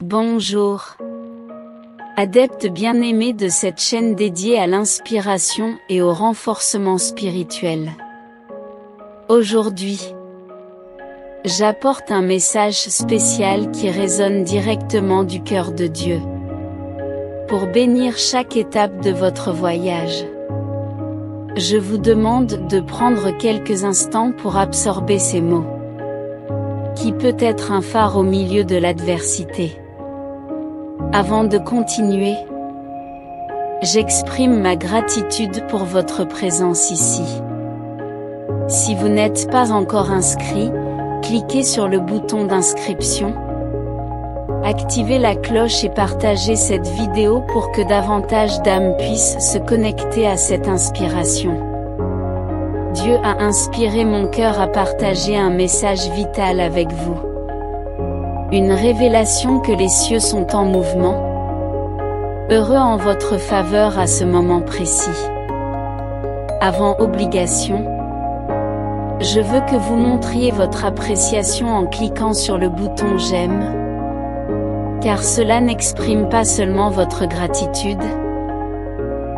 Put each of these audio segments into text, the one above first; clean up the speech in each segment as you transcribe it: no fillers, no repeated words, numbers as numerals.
Bonjour. Adepte bien-aimé de cette chaîne dédiée à l'inspiration et au renforcement spirituel. Aujourd'hui, j'apporte un message spécial qui résonne directement du cœur de Dieu, pour bénir chaque étape de votre voyage. Je vous demande de prendre quelques instants pour absorber ces mots, qui peut être un phare au milieu de l'adversité. Avant de continuer, j'exprime ma gratitude pour votre présence ici. Si vous n'êtes pas encore inscrit, cliquez sur le bouton d'inscription, activez la cloche et partagez cette vidéo pour que davantage d'âmes puissent se connecter à cette inspiration. Dieu a inspiré mon cœur à partager un message vital avec vous. Une révélation que les cieux sont en mouvement, heureux en votre faveur à ce moment précis. Avant obligation, je veux que vous montriez votre appréciation en cliquant sur le bouton j'aime, car cela n'exprime pas seulement votre gratitude,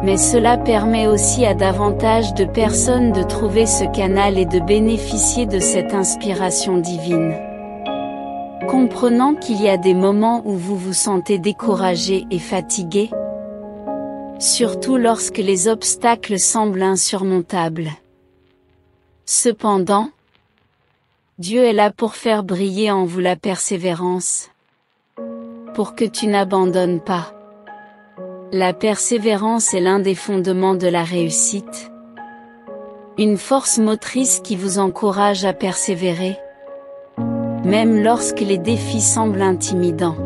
mais cela permet aussi à davantage de personnes de trouver ce canal et de bénéficier de cette inspiration divine. Comprenant qu'il y a des moments où vous vous sentez découragé et fatigué, surtout lorsque les obstacles semblent insurmontables. Cependant, Dieu est là pour faire briller en vous la persévérance, pour que tu n'abandonnes pas. La persévérance est l'un des fondements de la réussite, une force motrice qui vous encourage à persévérer, même lorsque les défis semblent intimidants.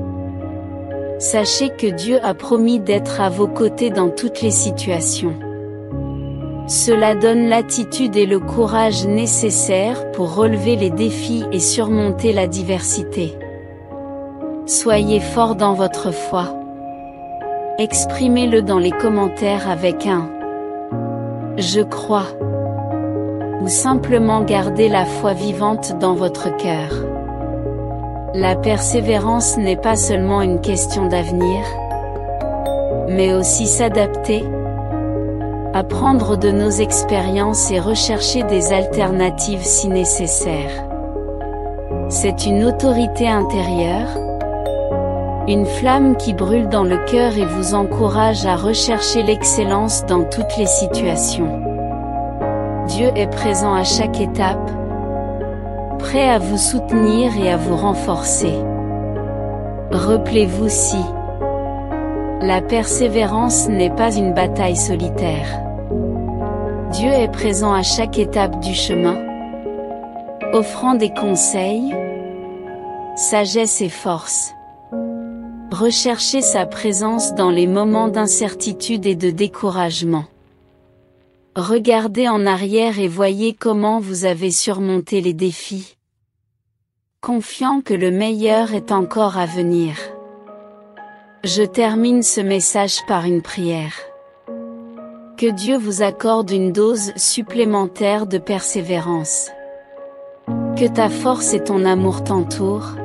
Sachez que Dieu a promis d'être à vos côtés dans toutes les situations. Cela donne l'attitude et le courage nécessaires pour relever les défis et surmonter la diversité. Soyez fort dans votre foi. Exprimez-le dans les commentaires avec un « Je crois » ou simplement gardez la foi vivante dans votre cœur. La persévérance n'est pas seulement une question d'avenir, mais aussi s'adapter, apprendre de nos expériences et rechercher des alternatives si nécessaire. C'est une autorité intérieure, une flamme qui brûle dans le cœur et vous encourage à rechercher l'excellence dans toutes les situations. Dieu est présent à chaque étape, prêt à vous soutenir et à vous renforcer. Rappelez-vous si la persévérance n'est pas une bataille solitaire. Dieu est présent à chaque étape du chemin, offrant des conseils, sagesse et force. Recherchez sa présence dans les moments d'incertitude et de découragement. Regardez en arrière et voyez comment vous avez surmonté les défis, confiant que le meilleur est encore à venir. Je termine ce message par une prière. Que Dieu vous accorde une dose supplémentaire de persévérance. Que ta force et ton amour t'entourent,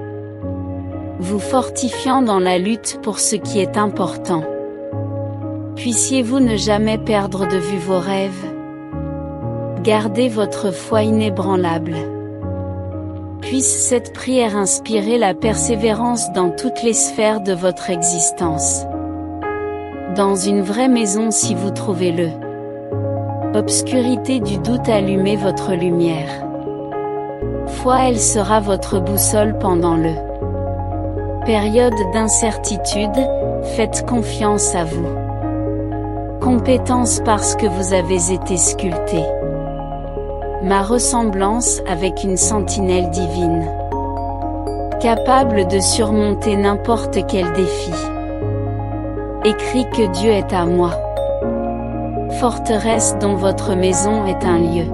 vous fortifiant dans la lutte pour ce qui est important. Puissiez-vous ne jamais perdre de vue vos rêves. Gardez votre foi inébranlable. Puisse cette prière inspirer la persévérance dans toutes les sphères de votre existence. Dans une vraie maison si vous trouvez le obscurité du doute, allumez votre lumière. Foi, elle sera votre boussole pendant le période d'incertitude, faites confiance à vous. Compétence parce que vous avez été sculpté. Ma ressemblance avec une sentinelle divine, capable de surmonter n'importe quel défi. Écrit que Dieu est à moi. Forteresse dont votre maison est un lieu.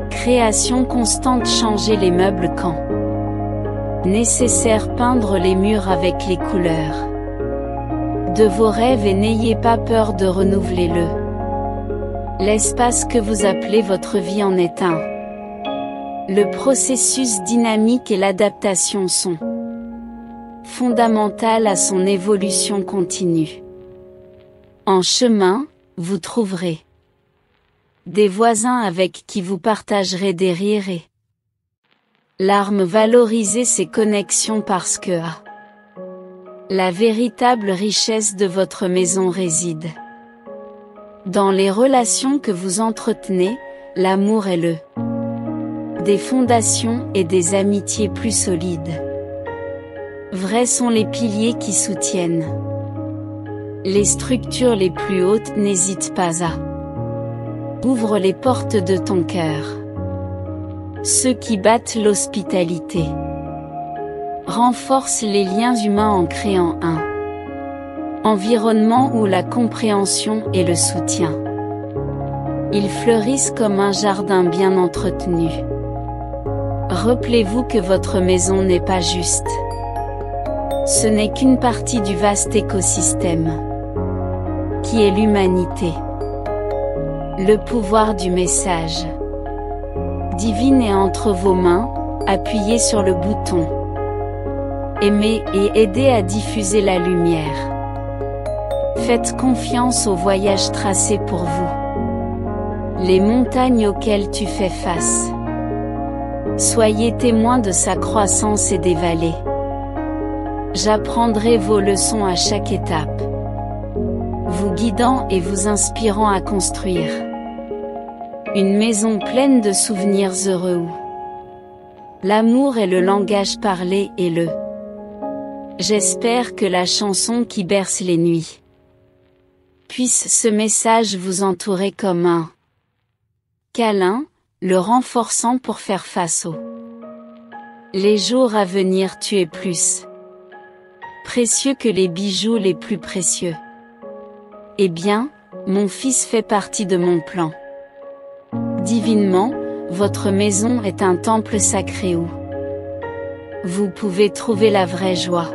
Création constante, changez les meubles quand nécessaire, peindre les murs avec les couleurs de vos rêves et n'ayez pas peur de renouveler l'espace que vous appelez votre vie en est un. Le processus dynamique et l'adaptation sont fondamentale à son évolution continue. En chemin, vous trouverez des voisins avec qui vous partagerez des rires et larmes. Valorisez ces connexions parce que la véritable richesse de votre maison réside dans les relations que vous entretenez. L'amour est des fondations et des amitiés plus solides. Vrais sont les piliers qui soutiennent les structures les plus hautes. N'hésite pas à ouvre les portes de ton cœur. Ceux qui battent l'hospitalité renforcent les liens humains en créant un environnement où la compréhension et le soutien ils fleurissent comme un jardin bien entretenu. Rappelez-vous que votre maison n'est pas juste. Ce n'est qu'une partie du vaste écosystème qui est l'humanité. Le pouvoir du message divin est entre vos mains. Appuyez sur le bouton aimer et aidez à diffuser la lumière. Faites confiance au voyage tracé pour vous. Les montagnes auxquelles tu fais face. Soyez témoins de sa croissance et des vallées. J'apprendrai vos leçons à chaque étape, vous guidant et vous inspirant à construire une maison pleine de souvenirs heureux où l'amour est le langage parlé et j'espère que la chanson qui berce les nuits puisse ce message vous entourer comme un câlin, le renforçant pour faire face aux les jours à venir. Tu es plus précieux que les bijoux les plus précieux. Eh bien, mon fils fait partie de mon plan. Divinement, votre maison est un temple sacré où vous pouvez trouver la vraie joie.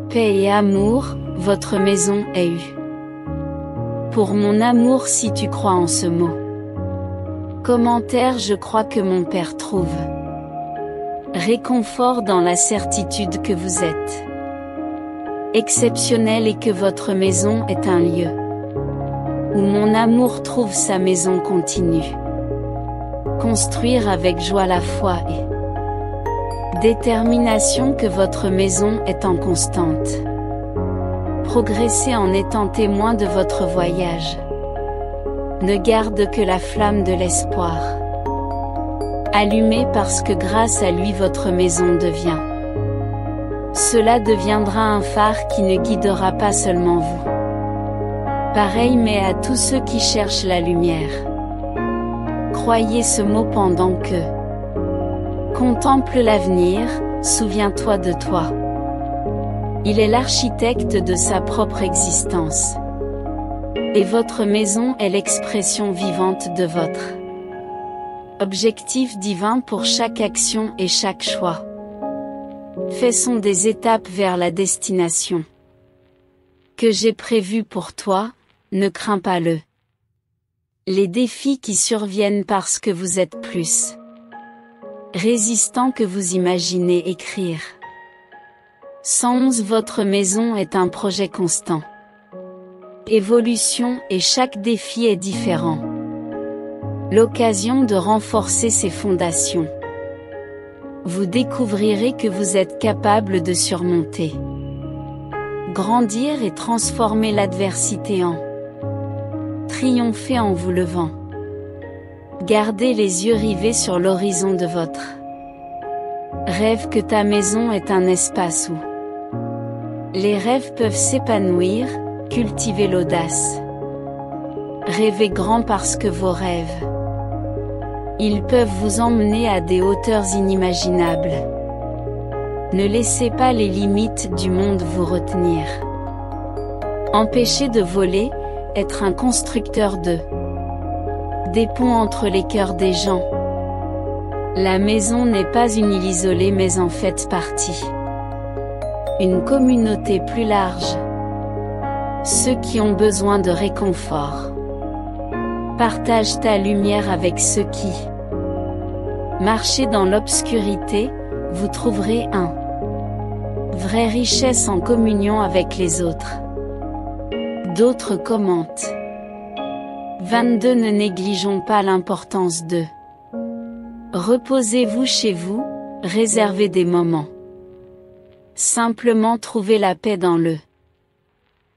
Paix et amour, votre maison est pour mon amour si tu crois en ce mot. Commentaire. Je crois que mon Père trouve réconfort dans la certitude que vous êtes exceptionnel et que votre maison est un lieu où mon amour trouve sa maison continue. Construire avec joie la foi et détermination que votre maison est en constante. Progressez en étant témoin de votre voyage. Ne garde que la flamme de l'espoir. Allumée parce que grâce à lui votre maison devient. Cela deviendra un phare qui ne guidera pas seulement vous. Pareil mais à tous ceux qui cherchent la lumière. Croyez ce mot pendant que contemple l'avenir, souviens-toi de toi. Il est l'architecte de sa propre existence. Et votre maison est l'expression vivante de votre objectif divin pour chaque action et chaque choix. Faisons des étapes vers la destination que j'ai prévue pour toi. Ne crains pas les défis qui surviennent parce que vous êtes plus résistant que vous imaginez. Écrire 111. Votre maison est un projet constant. Évolution et chaque défi est différent. L'occasion de renforcer ses fondations. Vous découvrirez que vous êtes capable de surmonter, grandir et transformer l'adversité en triompher en vous levant. Gardez les yeux rivés sur l'horizon de votre rêve que ta maison est un espace où les rêves peuvent s'épanouir. Cultivez l'audace. Rêvez grand parce que vos rêves, ils peuvent vous emmener à des hauteurs inimaginables. Ne laissez pas les limites du monde vous retenir. Empêchez de voler, être un constructeur des ponts entre les cœurs des gens. La maison n'est pas une île isolée mais en fait partie. Une communauté plus large. Ceux qui ont besoin de réconfort. Partage ta lumière avec ceux qui marchez dans l'obscurité, vous trouverez un Vraie richesse en communion avec les autres. D'autres commentent. 22. Ne négligeons pas l'importance de. Reposez-vous chez vous, réservez des moments. Simplement trouver la paix dans le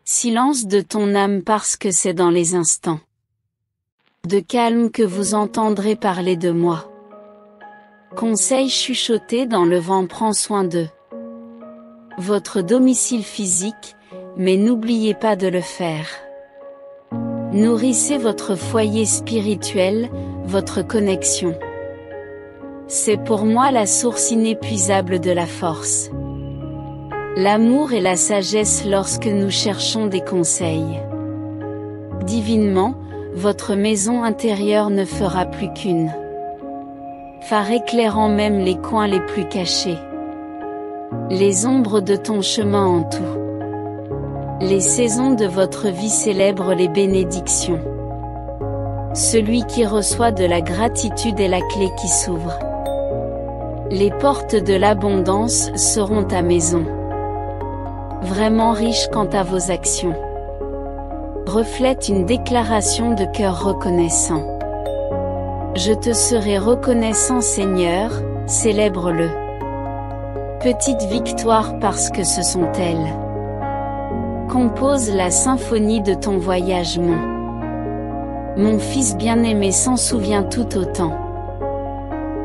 silence de ton âme parce que c'est dans les instants de calme que vous entendrez parler de moi. Conseil chuchoté dans le vent. Prends soin de votre domicile physique, mais n'oubliez pas de le faire. Nourrissez votre foyer spirituel, votre connexion. C'est pour moi la source inépuisable de la force. L'amour et la sagesse lorsque nous cherchons des conseils. Divinement, votre maison intérieure ne fera plus qu'une phare éclairant même les coins les plus cachés. Les ombres de ton chemin en tout. Les saisons de votre vie célèbrent les bénédictions. Celui qui reçoit de la gratitude est la clé qui s'ouvre. Les portes de l'abondance seront ta maison. Vraiment riche quant à vos actions. Reflète une déclaration de cœur reconnaissant. Je te serai reconnaissant Seigneur, célèbre-le. Petite victoire parce que ce sont elles. Compose la symphonie de ton voyage mon fils bien-aimé s'en souvient tout autant.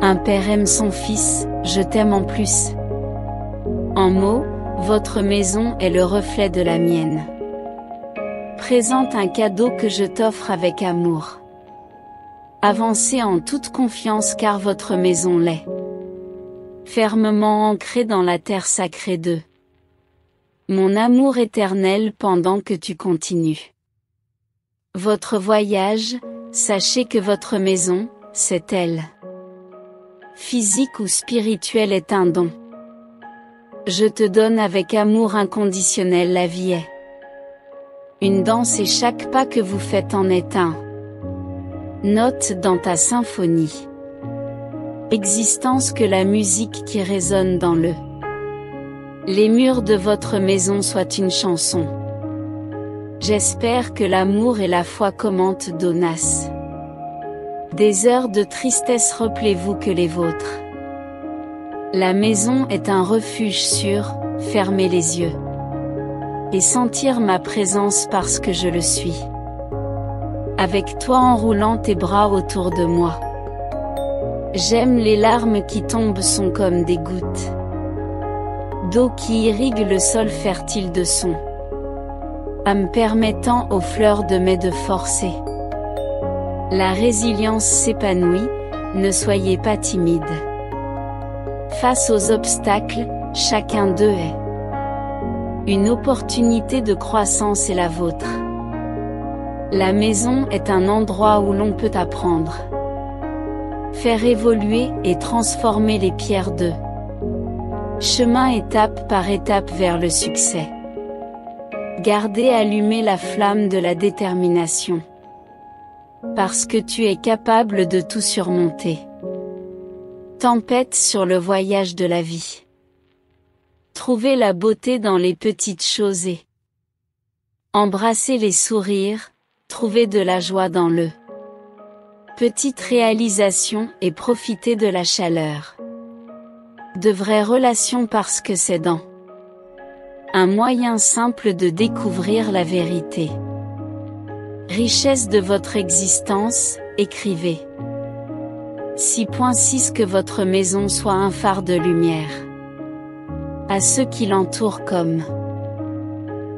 Un père aime son fils, je t'aime en plus. En mots, votre maison est le reflet de la mienne. Présente un cadeau que je t'offre avec amour. Avancez en toute confiance car votre maison l'est. Fermement ancrée dans la terre sacrée de mon amour éternel pendant que tu continues votre voyage, sachez que votre maison, c'est elle. Physique ou spirituelle est un don. Je te donne avec amour inconditionnel la vie est. Une danse et chaque pas que vous faites en est un. Note dans ta symphonie. Existence que la musique qui résonne dans les murs de votre maison soit une chanson. J'espère que l'amour et la foi commentent Donas. Des heures de tristesse rappelez-vous que les vôtres. La maison est un refuge sûr, fermez les yeux. Et sentir ma présence parce que je le suis. Avec toi enroulant tes bras autour de moi. J'aime les larmes qui tombent sont comme des gouttes d'eau qui irrigue le sol fertile de son âme permettant aux fleurs de mai de forcer. La résilience s'épanouit, ne soyez pas timide. Face aux obstacles, chacun d'eux est une opportunité de croissance et la vôtre. La maison est un endroit où l'on peut apprendre, faire évoluer et transformer les pierres de chemin étape par étape vers le succès. Gardez allumée la flamme de la détermination. Parce que tu es capable de tout surmonter. Tempête sur le voyage de la vie. Trouvez la beauté dans les petites choses et embrassez les sourires, trouvez de la joie dans le petite réalisation et profitez de la chaleur. De vraies relations parce que c'est dans un moyen simple de découvrir la vérité. Richesse de votre existence, écrivez. 6.6 Que votre maison soit un phare de lumière. À ceux qui l'entourent comme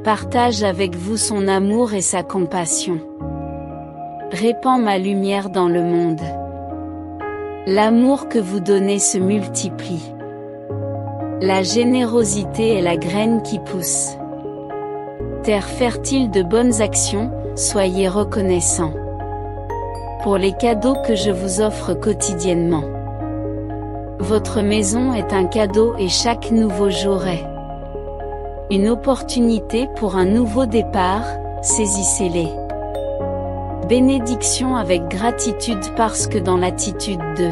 partage avec vous son amour et sa compassion. Répand ma lumière dans le monde. L'amour que vous donnez se multiplie. La générosité est la graine qui pousse. Terre fertile de bonnes actions, soyez reconnaissants pour les cadeaux que je vous offre quotidiennement. Votre maison est un cadeau et chaque nouveau jour est une opportunité pour un nouveau départ, saisissez-les. Bénédiction avec gratitude parce que dans l'attitude de